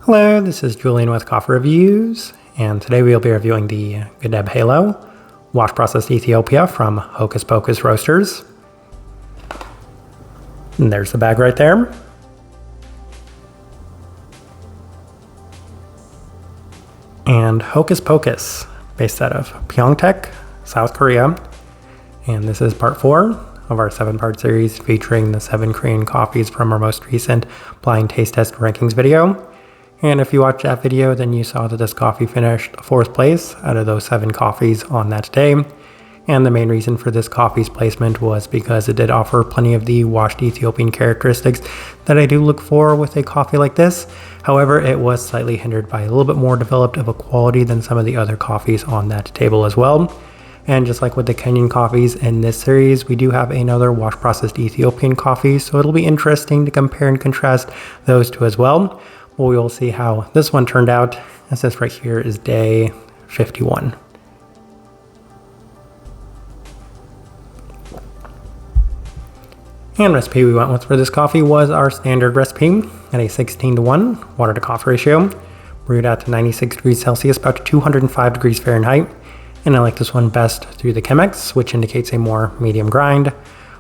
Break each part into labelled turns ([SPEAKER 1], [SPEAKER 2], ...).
[SPEAKER 1] Hello, this is Julian with Coffee Reviews, and today we'll be reviewing the Gedeb Halo Wash Processed Ethiopia from Hocus Pocus Roasters. And there's the bag right there. And Hocus Pocus, based out of Pyeongtaek, South Korea. And this is part 4 of our 7-part series featuring the 7 Korean coffees from our most recent blind taste test rankings video. And if you watched that video, then you saw that this coffee finished 4th place out of those 7 coffees on that day. And the main reason for this coffee's placement was because it did offer plenty of the washed Ethiopian characteristics that I do look for with a coffee like this. However, it was slightly hindered by a little bit more developed of a quality than some of the other coffees on that table as well. And just like with the Kenyan coffees in this series, we do have another wash processed Ethiopian coffee, so it'll be interesting to compare and contrast those two as well. We will see how this one turned out, as this right here is day 51. And recipe we went with for this coffee was our standard recipe at a 16:1 water to coffee ratio, brewed at 96 degrees Celsius, about 205 degrees Fahrenheit. And I like this one best through the Chemex, which indicates a more medium grind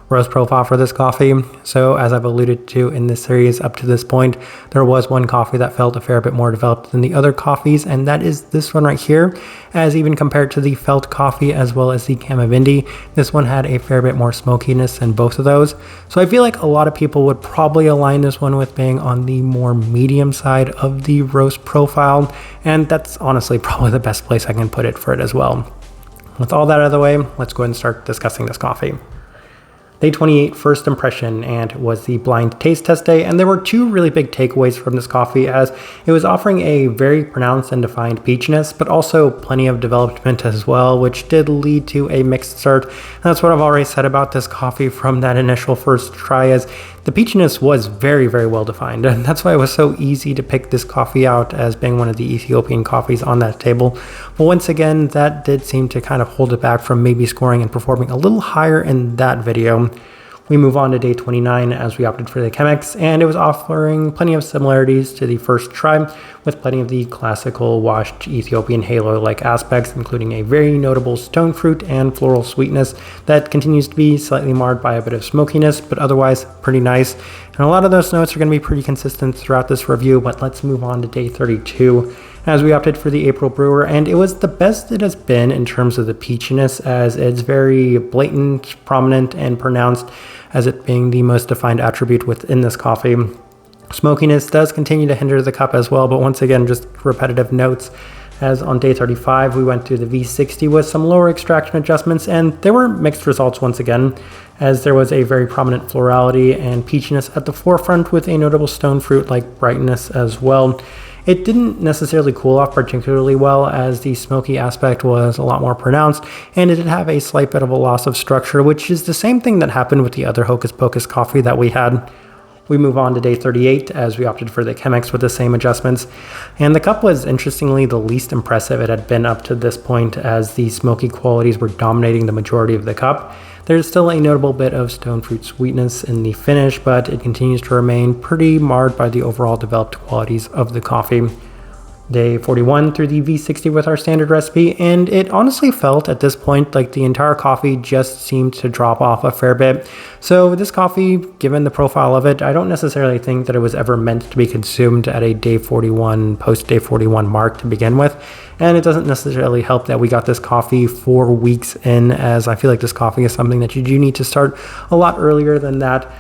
[SPEAKER 1] roast profile for this coffee. So as I've alluded to in this series up to this point, there was one coffee that felt a fair bit more developed than the other coffees, and that is this one right here. As even compared to the Felt coffee as well as the Kamavindi, this one had a fair bit more smokiness than both of those. So I feel like a lot of people would probably align this one with being on the more medium side of the roast profile, and that's honestly probably the best place I can put it for it as well. With all that out of the way, let's go ahead and start discussing this coffee. Day 28 first impression, and it was the blind taste test day, and there were 2 really big takeaways from this coffee, as it was offering a very pronounced and defined peachiness, but also plenty of development as well, which did lead to a mixed start. And that's what I've already said about this coffee from that initial first try, as the peachiness was very, very well defined, and that's why it was so easy to pick this coffee out as being one of the Ethiopian coffees on that table. But once again, that did seem to kind of hold it back from maybe scoring and performing a little higher in that video. We move on to day 29 as we opted for the Chemex, and it was offering plenty of similarities to the first try, with plenty of the classical washed Ethiopian halo-like aspects, including a very notable stone fruit and floral sweetness that continues to be slightly marred by a bit of smokiness, but otherwise pretty nice. And a lot of those notes are going to be pretty consistent throughout this review, but let's move on to day 32. As we opted for the April brewer, and it was the best it has been in terms of the peachiness, as it's very blatant, prominent, and pronounced, as it being the most defined attribute within this coffee. Smokiness does continue to hinder the cup as well, but once again, just repetitive notes. As on day 35, we went to the V60 with some lower extraction adjustments, and there were mixed results once again, as there was a very prominent florality and peachiness at the forefront with a notable stone fruit-like brightness as well. It didn't necessarily cool off particularly well, as the smoky aspect was a lot more pronounced, and it did have a slight bit of a loss of structure, which is the same thing that happened with the other Hocus Pocus coffee that we had. We move on to day 38 as we opted for the Chemex with the same adjustments, and the cup was interestingly the least impressive it had been up to this point, as the smoky qualities were dominating the majority of the cup. There's still a notable bit of stone fruit sweetness in the finish, but it continues to remain pretty marred by the overall developed qualities of the coffee. Day 41 through the V60 with our standard recipe, and it honestly felt at this point like the entire coffee just seemed to drop off a fair bit. So this coffee, given the profile of it, I don't necessarily think that it was ever meant to be consumed at a day 41, post day 41 mark to begin with. And it doesn't necessarily help that we got this coffee 4 weeks in, as I feel like this coffee is something that you do need to start a lot earlier than that.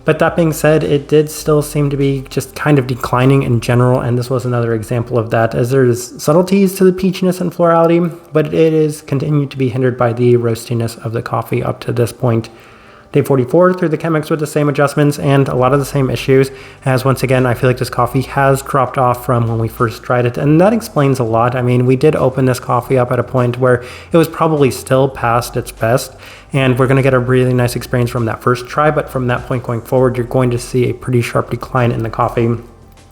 [SPEAKER 1] But that being said, it did still seem to be just kind of declining in general, and this was another example of that, as there's subtleties to the peachiness and florality, but it is continued to be hindered by the roastiness of the coffee up to this point. Day 44 through the Chemex with the same adjustments and a lot of the same issues, as once again I feel like this coffee has dropped off from when we first tried it, and that explains a lot. I mean, we did open this coffee up at a point where it was probably still past its best, and we're going to get a really nice experience from that first try, but from that point going forward, you're going to see a pretty sharp decline in the coffee.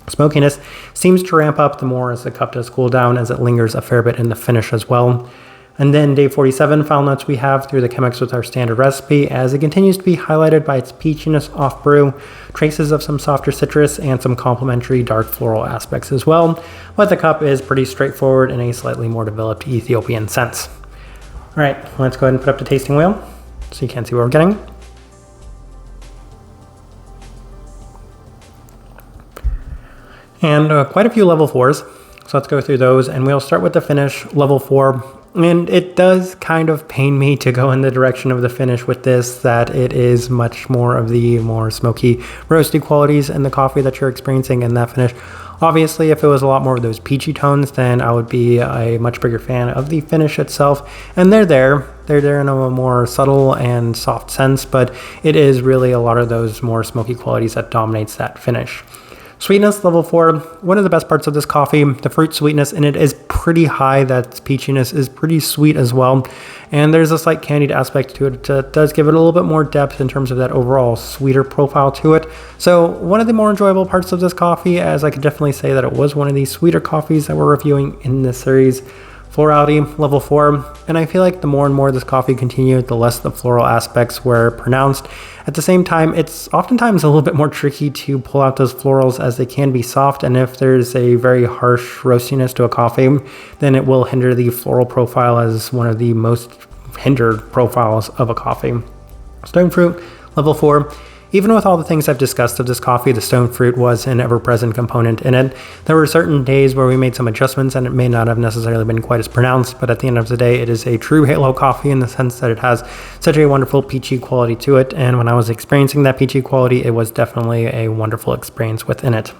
[SPEAKER 1] Smokiness seems to ramp up the more as the cup does cool down, as it lingers a fair bit in the finish as well. And then day 47 final notes we have through the Chemex with our standard recipe, as it continues to be highlighted by its peachiness off brew, traces of some softer citrus, and some complementary dark floral aspects as well. But the cup is pretty straightforward in a slightly more developed Ethiopian sense. All right, let's go ahead and put up the tasting wheel so you can see what we're getting. And quite a few level 4s. So let's go through those, and we'll start with the finish, level 4. And it does kind of pain me to go in the direction of the finish with this, that it is much more of the more smoky, roasty qualities in the coffee that you're experiencing in that finish. Obviously, if it was a lot more of those peachy tones, then I would be a much bigger fan of the finish itself. And they're there in a more subtle and soft sense, but it is really a lot of those more smoky qualities that dominates that finish. Sweetness, level 4, one of the best parts of this coffee. The fruit sweetness in it is pretty high. That peachiness is pretty sweet as well. And there's a slight candied aspect to it that does give it a little bit more depth in terms of that overall sweeter profile to it. So one of the more enjoyable parts of this coffee, as I could definitely say that it was one of the sweeter coffees that we're reviewing in this series. Florality, level 4, and I feel like the more and more this coffee continued, the less the floral aspects were pronounced. At the same time, it's oftentimes a little bit more tricky to pull out those florals, as they can be soft, and if there's a very harsh roastiness to a coffee, then it will hinder the floral profile as one of the most hindered profiles of a coffee. Stone fruit, level 4. Even with all the things I've discussed of this coffee, the stone fruit was an ever-present component in it. There were certain days where we made some adjustments and it may not have necessarily been quite as pronounced, but at the end of the day, it is a true halo coffee in the sense that it has such a wonderful peachy quality to it. And when I was experiencing that peachy quality, it was definitely a wonderful experience within it.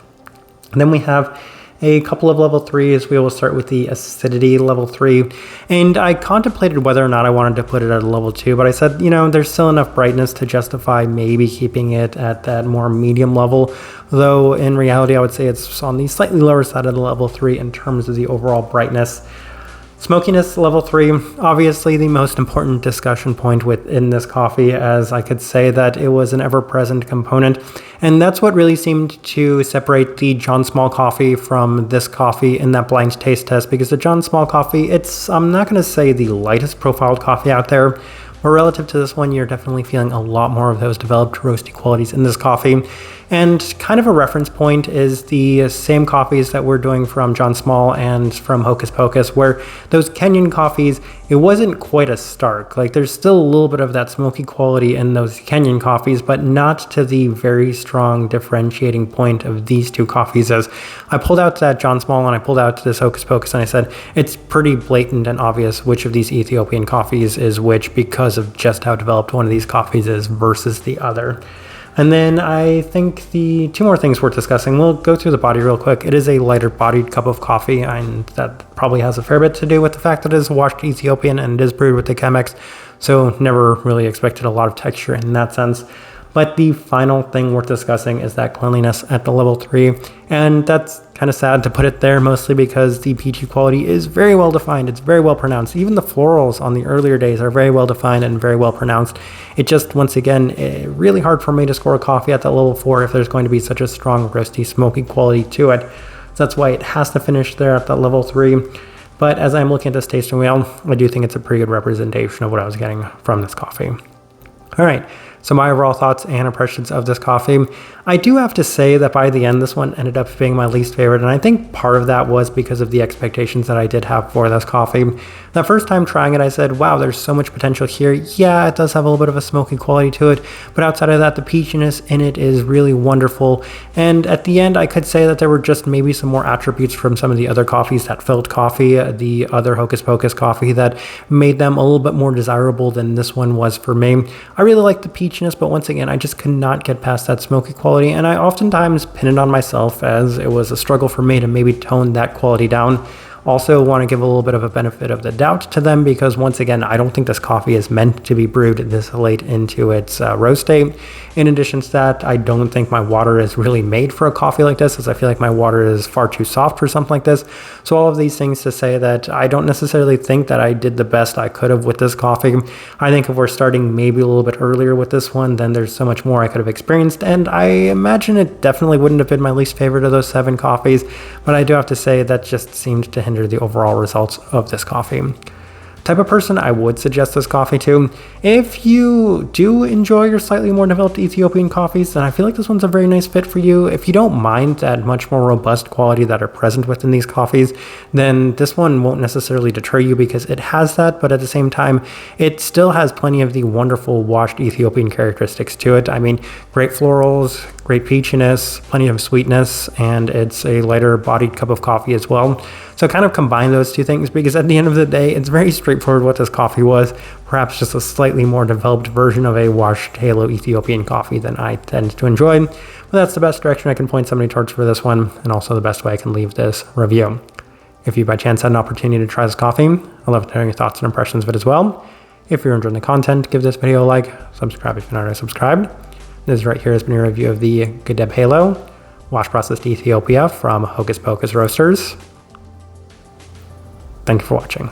[SPEAKER 1] And then we have a couple of level 3s. We will start with the acidity level 3, and I contemplated whether or not I wanted to put it at a level 2, but I said, there's still enough brightness to justify maybe keeping it at that more medium level, though in reality I would say it's on the slightly lower side of the level 3 in terms of the overall brightness. Smokiness, level 3, obviously the most important discussion point within this coffee, as I could say that it was an ever-present component, and that's what really seemed to separate the John Small coffee from this coffee in that blind taste test, because the John Small coffee, I'm not going to say the lightest profiled coffee out there, but relative to this one, you're definitely feeling a lot more of those developed roasty qualities in this coffee. And kind of a reference point is the same coffees that we're doing from John Small and from Hocus Pocus, where those Kenyan coffees, it wasn't quite as stark. Like, there's still a little bit of that smoky quality in those Kenyan coffees, but not to the very strong differentiating point of these two coffees. As I pulled out that John Small and I pulled out this Hocus Pocus, and I said, it's pretty blatant and obvious which of these Ethiopian coffees is which, because of just how developed one of these coffees is versus the other. And then I think the two more things worth discussing. We'll go through the body real quick. It is a lighter bodied cup of coffee, and that probably has a fair bit to do with the fact that it is washed Ethiopian and it is brewed with the Chemex, so never really expected a lot of texture in that sense. But the final thing worth discussing is that cleanliness at the level 3, and that's kind of sad to put it there, mostly because the peachy quality is very well defined. It's very well pronounced. Even the florals on the earlier days are very well defined and very well pronounced. It just, once again, really hard for me to score a coffee at that level 4 if there's going to be such a strong, roasty, smoky quality to it. So that's why it has to finish there at that level 3. But as I'm looking at this tasting wheel, I do think it's a pretty good representation of what I was getting from this coffee. All right. So my overall thoughts and impressions of this coffee, I do have to say that by the end, this one ended up being my least favorite. And I think part of that was because of the expectations that I did have for this coffee. The first time trying it, I said, wow, there's so much potential here. Yeah, it does have a little bit of a smoky quality to it, but outside of that, the peachiness in it is really wonderful. And at the end, I could say that there were just maybe some more attributes from some of the other coffees, that filled coffee, the other Hocus Pocus coffee, that made them a little bit more desirable than this one was for me. I really like the peachiness, but once again, I just could not get past that smoky quality, and I oftentimes pin it on myself, as it was a struggle for me to maybe tone that quality down. Also want to give a little bit of a benefit of the doubt to them, because once again, I don't think this coffee is meant to be brewed this late into its roast state. In addition to that, I don't think my water is really made for a coffee like this, as I feel like my water is far too soft for something like this. So all of these things to say that I don't necessarily think that I did the best I could have with this coffee. I think if we're starting maybe a little bit earlier with this one, then there's so much more I could have experienced, and I imagine it definitely wouldn't have been my least favorite of those 7 coffees, but I do have to say that just seemed to hinder the overall results of this coffee. type of person I would suggest this coffee to. If you do enjoy your slightly more developed Ethiopian coffees, then I feel like this one's a very nice fit for you. If you don't mind that much more robust quality that are present within these coffees, then this one won't necessarily deter you because it has that, but at the same time, it still has plenty of the wonderful washed Ethiopian characteristics to it. I mean, great florals, great peachiness, plenty of sweetness, and it's a lighter bodied cup of coffee as well. So kind of combine those two things, because at the end of the day, it's very straightforward what this coffee was, perhaps just a slightly more developed version of a washed halo Ethiopian coffee than I tend to enjoy. But that's the best direction I can point somebody towards for this one, and also the best way I can leave this review. If you by chance had an opportunity to try this coffee, I'd love to hear your thoughts and impressions of it as well. If you're enjoying the content, give this video a like, subscribe if you're not already subscribed. This right here has been a review of the Gedeb Halo, wash processed Ethiopia from Hocus Pocus Roasters. Thank you for watching.